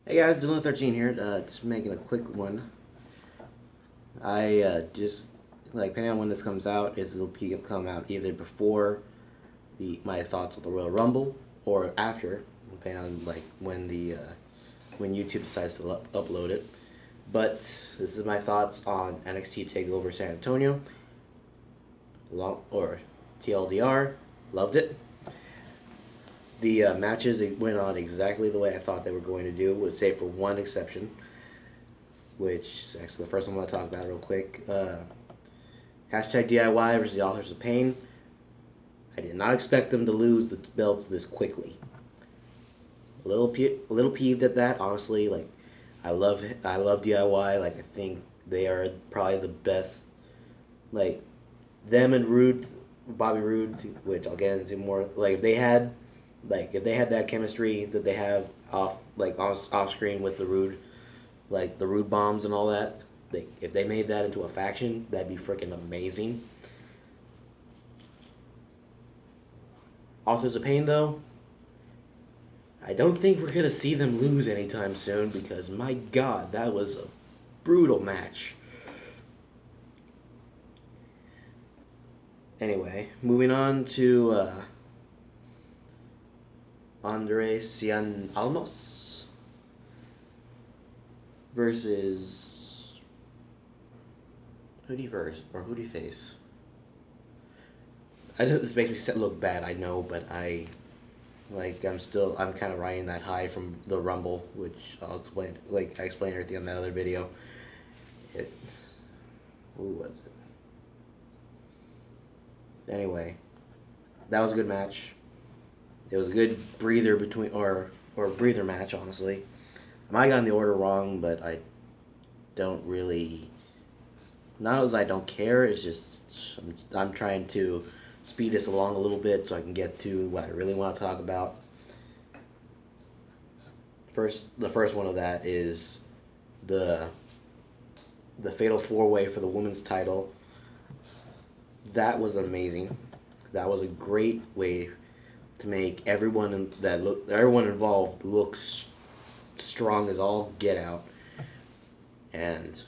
Hey guys, Dylan13 here. Just making a quick one. I just depending on when this comes out, it'll come out either before the my thoughts on the Royal Rumble or after, depending on when YouTube decides to upload it. But this is my thoughts on NXT Takeover San Antonio, or TLDR. Loved it. The matches went on exactly the way I thought they were going to do, with save for one exception, which is actually the first one I want to talk about real quick. Hashtag DIY versus the Authors of Pain. I did not expect them to lose the belts this quickly. A little peeved at that, honestly. I love DIY. I think they are probably the best. Like them and Rude, Bobby Roode, which I'll get into more. If they had that chemistry that they have off screen with the Rude bombs and all that. If they made that into a faction, that'd be freaking amazing. Authors of Pain, though, I don't think we're gonna see them lose anytime soon because my God, that was a brutal match. Anyway, moving on to Andre Cien Almos versus who do you face? I know this makes me look bad. I know, but I'm kind of riding that high from the Rumble, which I'll explain. Like I explained everything on that other video. It, who was it? Anyway, that was a good match. It was a good breather breather match. Honestly, I might have gotten the order wrong, but I don't really. Not as I don't care. It's just I'm trying to speed this along a little bit so I can get to what I really want to talk about. The first one of that is the Fatal 4-Way for the women's title. That was amazing. That was a great way to make everyone involved look strong as all get out. And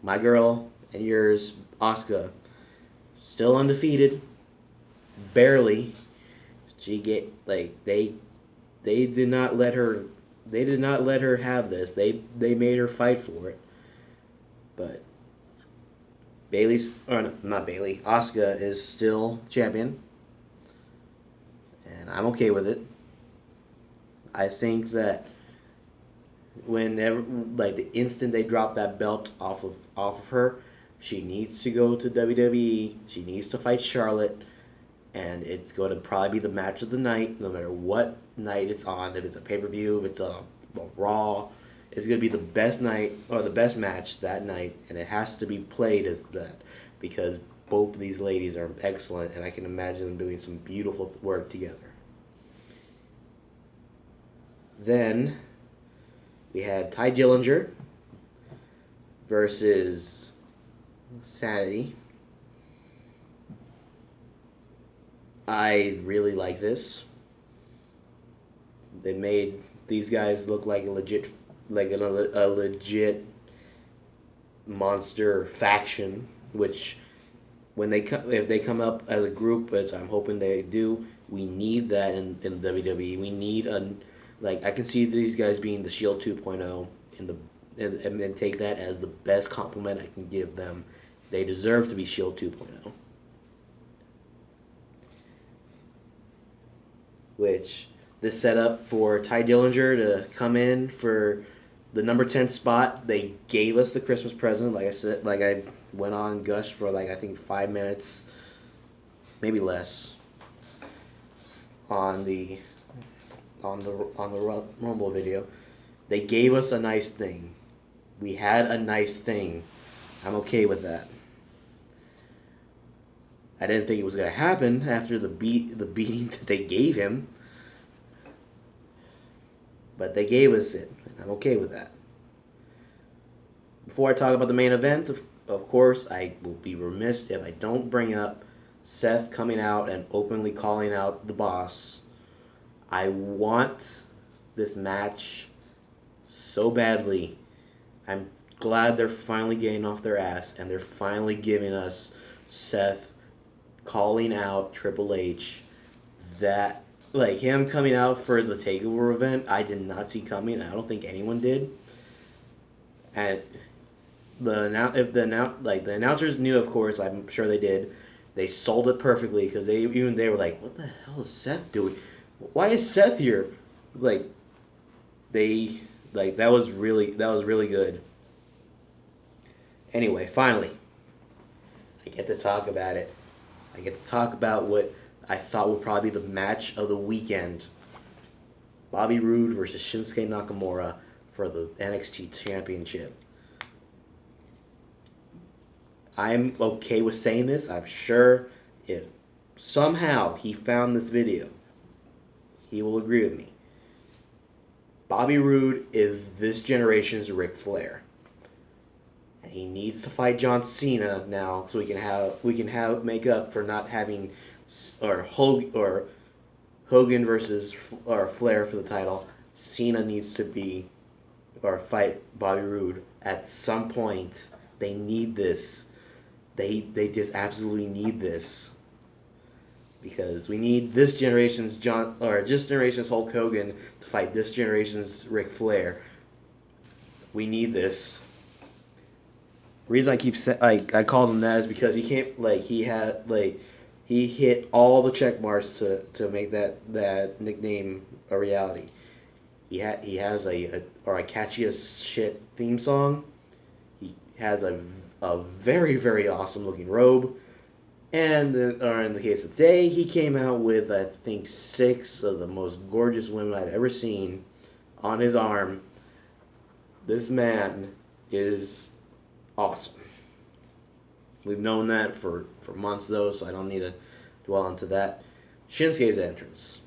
my girl and yours, Asuka, still undefeated, barely. She get they did not let her have this. They made her fight for it. But not Bailey. Asuka is still champion, and I'm okay with it. I think that whenever the instant they drop that belt off of her, she needs to go to WWE. She needs to fight Charlotte, and it's going to probably be the match of the night, no matter what night it's on. If it's a pay-per-view, if it's a Raw, it's going to be the best night or the best match that night, and it has to be played as that because both of these ladies are excellent, and I can imagine them doing some beautiful work together. Then we had Ty Dillinger versus Sanity. I really like this. They made these guys look like a legit monster faction. Which, if they come up as a group, as I'm hoping they do, we need that in WWE. We need I can see these guys being the Shield 2.0 and then take that as the best compliment I can give them. They deserve to be Shield 2.0. Which this set up for Ty Dillinger to come in for the number 10 spot. They gave us the Christmas present, like I said, I went on gush for I think 5 minutes, maybe less, on the Rumble video. They gave us a nice thing. We had a nice thing. I'm okay with that. I didn't think it was going to happen after the beating that they gave him. But they gave us it. I'm okay with that. Before I talk about the main event, of course, I will be remiss if I don't bring up Seth coming out and openly calling out the boss. I want this match so badly. I'm glad they're finally getting off their ass and they're finally giving us Seth calling out Triple H. That, like, him coming out for the Takeover event, I did not see coming. I don't think anyone did. And the announcers knew, of course, I'm sure they did. They sold it perfectly because they were like, "What the hell is Seth doing? Why is Seth here?" Like, they that was really good. Anyway, finally, I get to talk about it. I get to talk about what I thought would probably be the match of the weekend. Bobby Roode versus Shinsuke Nakamura for the NXT Championship. I'm okay with saying this. I'm sure if somehow he found this video, he will agree with me. Bobby Roode is this generation's Ric Flair. And he needs to fight John Cena now so we can have make up for not having Hogan versus Flair for the title. Cena needs to fight Bobby Roode at some point. They need this. They just absolutely need this. Because we need this generation's Hulk Hogan to fight this generation's Ric Flair. We need this. The reason I keep I called him that is because he can't he hit all the check marks to make that nickname a reality. He has a catchy as shit theme song. He has a very, very awesome looking robe. And in the case of today, he came out with, I think, 6 of the most gorgeous women I've ever seen on his arm. This man is awesome. We've known that for months, though, so I don't need to dwell onto that. Shinsuke's entrance.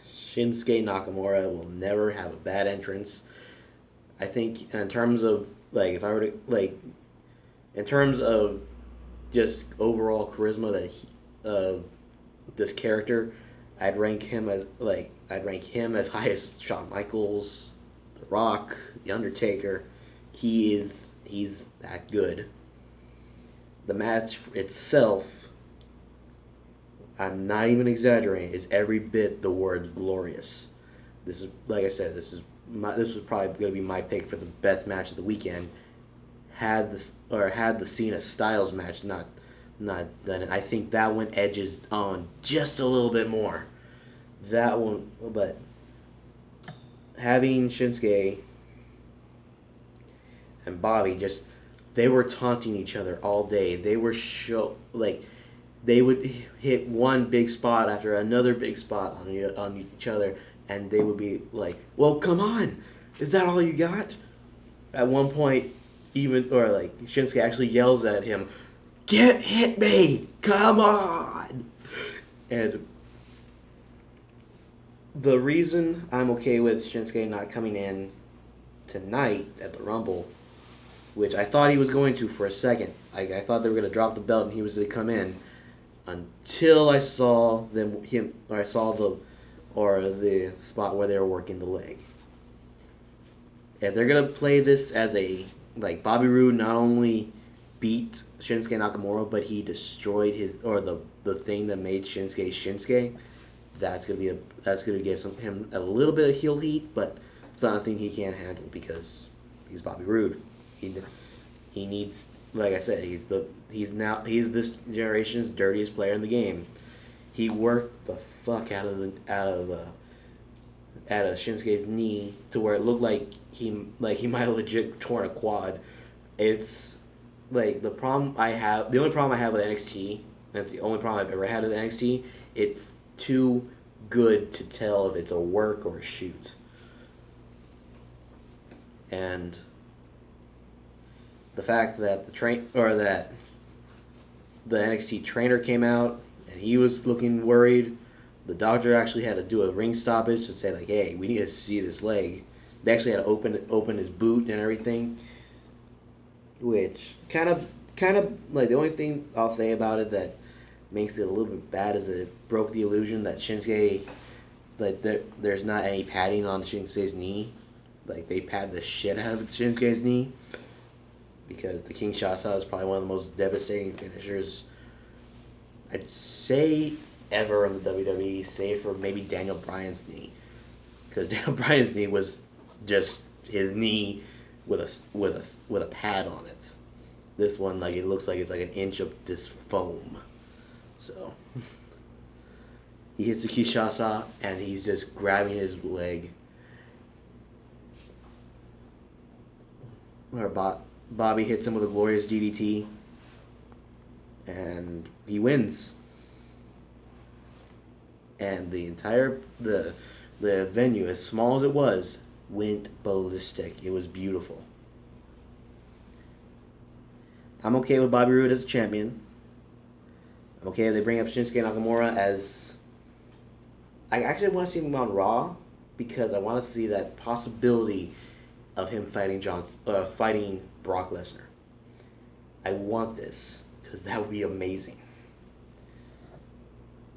Shinsuke Nakamura will never have a bad entrance. I think in terms of in terms of just overall charisma of this character, I'd rank him as high as Shawn Michaels, The Rock, The Undertaker. He's that good. The match itself, I'm not even exaggerating, is every bit the word glorious. This is, like I said, this was probably going to be my pick for the best match of the weekend. Had the Cena Styles match not done, I think that one edges on just a little bit more. That one, but having Shinsuke and Bobby they were taunting each other all day. They were they would hit one big spot after another big spot on each other, and they would be like, "Well, come on, is that all you got?" At one point, Shinsuke actually yells at him, hit me, come on!" And the reason I'm okay with Shinsuke not coming in tonight at the Rumble, which I thought he was going to for a second, I thought they were going to drop the belt and he was going to come in, until I saw the spot where they were working the leg. If they're gonna play this as Bobby Roode not only beat Shinsuke Nakamura, but he destroyed the thing that made Shinsuke, that's gonna give him a little bit of heel heat, but it's not a thing he can't handle because he's Bobby Roode. He needs, like I said, he's this generation's dirtiest player in the game. He worked the fuck out of Shinsuke's knee to where it looked like he might have legit torn a quad. It's the only problem I have with NXT, that's the only problem I've ever had with NXT, it's too good to tell if it's a work or a shoot. And the fact that the NXT trainer came out and he was looking worried. The doctor actually had to do a ring stoppage to say hey, we need to see this leg. They actually had to open his boot and everything, which kind of the only thing I'll say about it makes it a little bit bad is it broke the illusion that Shinsuke, like there's not any padding on Shinsuke's knee. Like they pad the shit out of Shinsuke's knee because the Kinshasa is probably one of the most devastating finishers I'd say ever in the WWE, save for maybe Daniel Bryan's knee, because Daniel Bryan's knee was just his knee with a pad on it. This one, like, it looks like it's like an inch of this foam. So he hits the Kinshasa and he's just grabbing his leg. Or Bobby hits him with a glorious DDT, and he wins. And the entire the venue, as small as it was, went ballistic. It was beautiful. I'm okay with Bobby Roode as a champion. I'm okay if they bring up Shinsuke Nakamura as... I actually want to see him on Raw because I want to see that possibility of him fighting fighting Brock Lesnar. I want this because that would be amazing.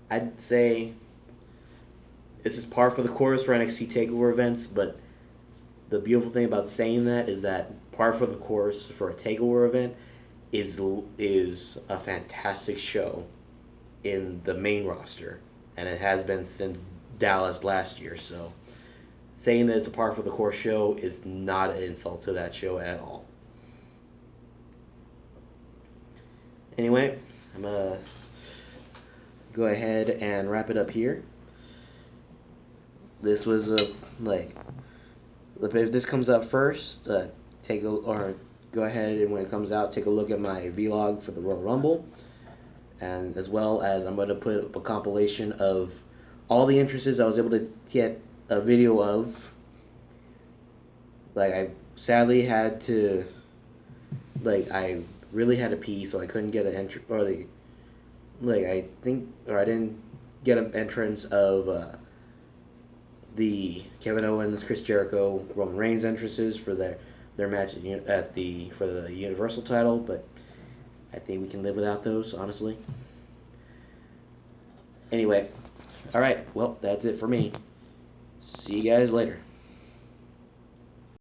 I'd say this is par for the course for NXT Takeover events, but the beautiful thing about saying that is that par for the course for a Takeover event is a fantastic show in the main roster, and it has been since Dallas last year. So saying that it's a par for the course show is not an insult to that show at all. Anyway, I'm gonna go ahead and wrap it up here. This was if this comes up first, go ahead and when it comes out, take a look at my vlog for the Royal Rumble, and as well as I'm going to put up a compilation of all the entrances I was able to get a video of. Like, I sadly had to, I really had to pee, so I couldn't get an entry, I didn't get an entrance of the Kevin Owens, Chris Jericho, Roman Reigns entrances for their match for the Universal title, but I think we can live without those, honestly. Anyway, all right, well, that's it for me. See you guys later.